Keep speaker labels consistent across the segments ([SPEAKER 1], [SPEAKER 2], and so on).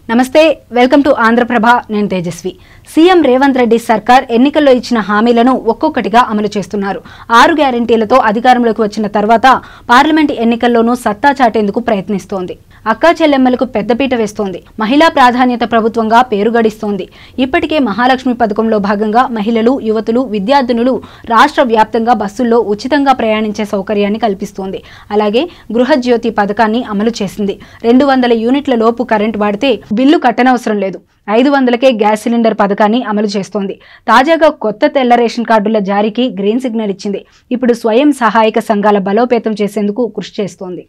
[SPEAKER 1] నమస్తే welcome to Andhraprabha నేను Tejaswi CM Revanth Reddy సర్కార్ ఎన్నికల్లో ఇచ్చిన హామీలను ఒక్కొక్కటిగా అమలు చేస్తున్నారు 6 గ్యారెంటీలతో అధికారంలోకి వచ్చిన తర్వాత పార్లమెంట్ ఎన్నికల్లోనూ సత్తా చాటేందుకు ప్రయత్నిస్తోంది అక్కా చెల్లెమ్మలకు పెద్దపీట వేస్తోంది మహిళా ప్రాధాన్యత ప్రభుత్వంగా పేరు గడిస్తోంది ఇప్పటికే మహాలక్ష్మి పథకంలో భాగంగా మహిళలు యువతులు విద్యార్థినులు రాష్ట్ర వ్యాప్తంగా బస్సుల్లో ఉచితంగా ప్రయాణించే సౌకర్యాన్ని కల్పిస్తోంది అలాగే గృహజ్యోతి పథకాన్ని అమలు చేసింది 200 యూనిట్ల లోపు కరెంట్ వాడితే బిల్లు కట్టనవసరం లేదు 500కే గ్యాస్ సిలిండర్ పథకాన్ని అమలు చేస్తోంది తాజాగా కొత్త తెల్ల రేషన్ కార్డుల జారీకి గ్రీన్ సిగ్నల్ ఇచ్చింది ఇప్పుడు స్వయం సహాయక సంఘాల బలోపేతం చేసేందుకు కృషి చేస్తోంది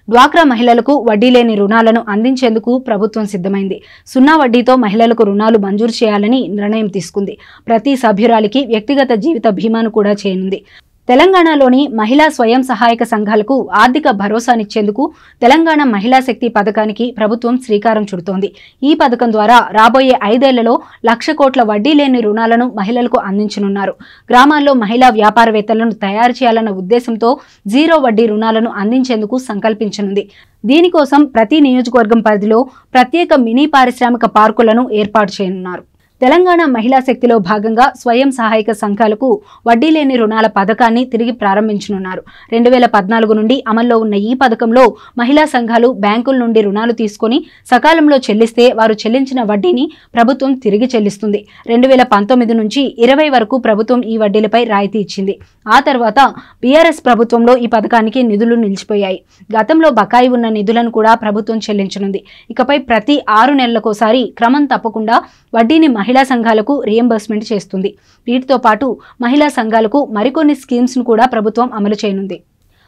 [SPEAKER 1] డ్వాక్రా మహిళలకు వడ్డీ లేని రుణాలను అందించేందుకు ప్రభుత్వం సిద్ధమైంది 0 వడ్డీతో మహిళలకు రుణాలు మంజూరు చేయాలని నిర్ణయం తీసుకుంది ప్రతి సభ్యురాలికి వ్యక్తిగత జీవిత బీమాను కూడా చేయనుంది తెలంగాణలోని మహిళా స్వయం సహాయక సంఘాలకు ఆర్థిక భరోసానిచ్చేందుకు తెలంగాణ మహిళా శక్తి పథకానికి ప్రభుత్వం శ్రీకారం చుడుతోంది ఈ పథకం ద్వారా రాబోయే 5 ఏళ్లలో 1,00,000 కోట్ల వడ్డీ లేని రుణాలను మహిళలకు అందించనున్నారు గ్రామాల్లో మహిళా వ్యాపారవేత్తలను తయారు చేయాలన్న ఉద్దేశంతో 0 వడ్డీ రుణాలను అందించేందుకు సంకల్పించనుంది దీనికోసం ప్రతి నియోజకవర్గం పరిధిలో ప్రత్యేక మినీ పారిశ్రామిక పార్కులను ఏర్పాటు చేయనున్నారు తెలంగాణ మహిళా శక్తిలో భాగంగా స్వయం సహాయక సంఘాలకు వడ్డీ లేని రుణాల పథకాన్ని తిరిగి ప్రారంభించనున్నారు 2014 నుండి అమల్లో ఉన్న ఈ పథకంలో మహిళా సంఘాలు బ్యాంకుల నుండి రుణాలు తీసుకుని సకాలంలో చెల్లిస్తే వారు చెల్లించిన వడ్డీని ప్రభుత్వం తిరిగి చెల్లిస్తుంది 2019 నుంచి 20 వరకు ప్రభుత్వం ఈ వడ్డీలపై రాయితీ ఇచ్చింది ఆ తర్వాత బీఆర్ఎస్ ప్రభుత్వంలో ఈ పథకానికి నిధులు నిలిచిపోయాయి గతంలో బకాయి ఉన్న నిధులను కూడా ప్రభుత్వం చెల్లించనుంది ఇకపై ప్రతి 6 నెలలకోసారి క్రమం తప్పకుండా వడ్డీని మహిళా సంఘాలకు రియంబర్స్మెంట్ చేస్తుంది వీటితో పాటు మహిళా సంఘాలకు మరికొన్ని స్కీమ్స్ ను కూడా ప్రభుత్వం అమలు చేయనుంది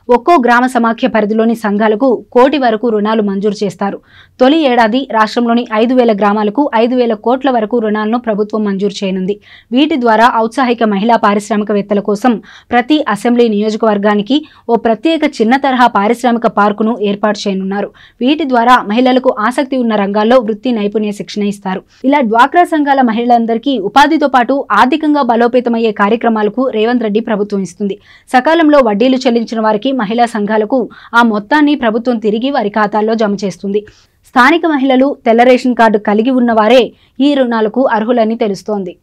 [SPEAKER 1] ఒక్కో గ్రామ సమాఖ్య పరిధిలోని సంఘాలకు 1 కోటి వరకు రుణాలు మంజూరు చేస్తారు తొలి ఏడాది రాష్ట్రంలోని 5,000 గ్రామాలకు 5,000 కోట్ల వరకు రుణాలను ప్రభుత్వం మంజూరు చేయనుంది వీటి ద్వారా ఔత్సాహిక మహిళా పారిశ్రామికవేత్తల కోసం ప్రతి అసెంబ్లీ నియోజకవర్గానికి ఓ ప్రత్యేక చిన్న తరహా పారిశ్రామిక పార్కును ఏర్పాటు చేయనున్నారు వీటి ద్వారా మహిళలకు ఆసక్తి ఉన్న రంగాల్లో వృత్తి నైపుణ్య శిక్షణ ఇస్తారు ఇలా డ్వాక్రా సంఘాల మహిళలందరికీ ఉపాధితో పాటు ఆర్థికంగా బలోపేతమయ్యే కార్యక్రమాలకు రేవంత్ రెడ్డి ప్రభుత్వం ఇస్తుంది సకాలంలో వడ్డీలు చెల్లించిన వారికి మహిళా సంఘాలకు ఆ మొత్తాన్ని ప్రభుత్వం తిరిగి వారి ఖాతాల్లో జమ చేస్తుంది స్థానిక మహిళలు తెల్ల రేషన్ కార్డు కలిగి ఉన్నవారే ఈ రుణాలకు అర్హులని తెలుస్తోంది